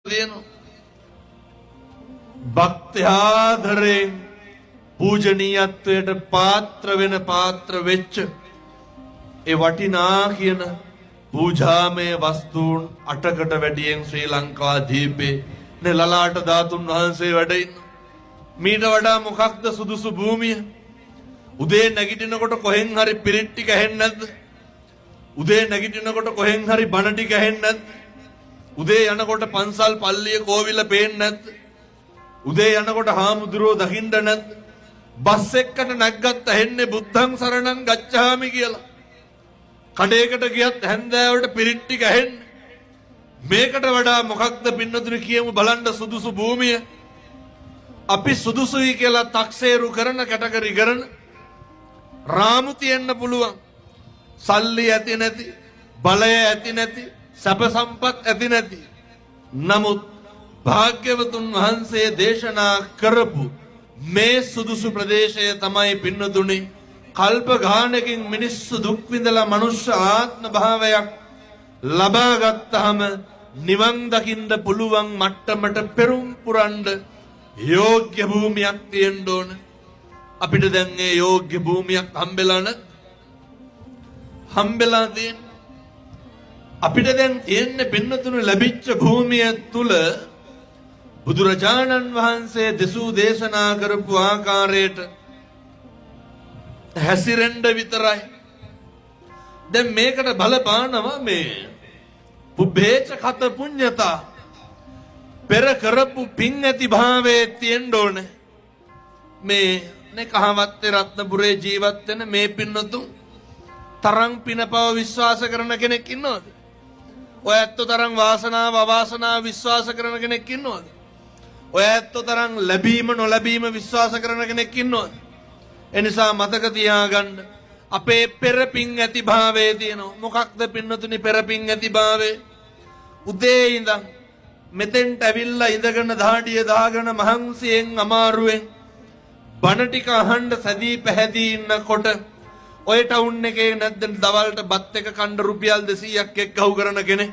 තියෙනවා. භක්ත්‍යාදරයෙන් පූජනීයත්වයට පාත්‍ර වෙන පාත්‍ර වෙච්ච ඒ වටිනා කියන පූජාමය වස්තුන් 8කට වැඩියෙන් ශ්‍රී ලංකා දීපේ ලලාට ධාතුන් වහන්සේ වැඩ ඉන්න. මීට වඩා මොකක්ද සුදුසු භූමිය? උදේ නැගිටිනකොට කොහෙන් හරි පිරිත් ටික ඇහෙන්නේ නැද්ද? උදේ නැගිටිනකොට කොහෙන් හරි බණ ටික ඇහෙන්නේ නැද්ද? උදේ යනකොට පන්සල් පල්ලිය කෝවිල පේන්නේ නැද්ද? උදේ යනකොට හාමුදුරුවෝ දකින්න නැද්ද? බස් එක්කට නැග්ගත් ඇහෙන්නේ බුද්ධං සරණං ගච්ඡාමි කියලා. කඩේකට ගියත් හැන්දෑවට පිරිත් ටික ඇහෙන්නේ. මේකට වඩා මොකක්ද පින්නතුනි කියමු බලන්න සුදුසු භූමිය. අපි සුදුසුයි කියලා තක්සේරු කරන කැටගරි කරන රාමු තියෙන්න පුළුවන්. සල්ලි ඇති නැති, බලය ඇති නැති, සැප සම්පත් ඇති නැති. නමුත් භාග්‍යවතුන් වහන්සේ දේශනා කරපු මේ සුදුසු ප්‍රදේශය තමයි පින්නතුනි කල්ප ගානකින් මිනිස්සු දුක් විඳලා මනුෂ්‍ය ආත්ම භාවයක් ලබා ගත්තාම නිවන් දකින්න පුළුවන් මට්ටමට පෙරම් පුරන්න යෝග්‍ය භූමියක් තියෙන්න ඕන. අපිට දැන් ඒ යෝග්‍ය භූමියක් හම්බෙලා නැත්. හම්බෙලා තියෙන අපිට දැන් තියෙන්නේ පින්නතුණු ලැබිච්ච භූමිය තුල බුදුරජාණන් වහන්සේ දෙසූ දේශනා කරපු ආකාරයට හැසිරෙන්න විතරයි. දැන් මේකට බලපානවා මේ පුබ්බේච කත පුඤ්ඤතා පෙර කරපු පින් ඇති භාවයේ තියෙන්න ඕනේ. මේ කහවත්තේ රත්නපුරේ ජීවත් වෙන මේ පින්නතුන් තරම් පිනපව විශ්වාස කරන කෙනෙක් ඉන්නවද? ඔය ඇත්ත තරම් වාසනාව අවාසනාව විශ්වාස කරන කෙනෙක් ඉන්නවද? ඔය ඇත්ත තරම් ලැබීම නොලැබීම විශ්වාස කරන කෙනෙක් ඉන්නවද? එනිසා මතක තියාගන්න අපේ පෙර පින් ඇති භාවයේ තියෙනවා. මොකක්ද පින්නතුනි පෙර පින් ඇති භාවය? උදේ ඉඳන් මෙතෙන්ට ඇවිල්ලා ඉඳගෙන දහඩිය දාගෙන මහන්සියෙන් අමාරුවෙන් බණ ටික අහන්න සැදී පැහැදී ඉන්නකොට ඔය ටවුන් එකේ නැද්ද දවල්ට බත් එක කන්න රුපියල් 200ක් එක්කහුව කරන කෙනෙක්?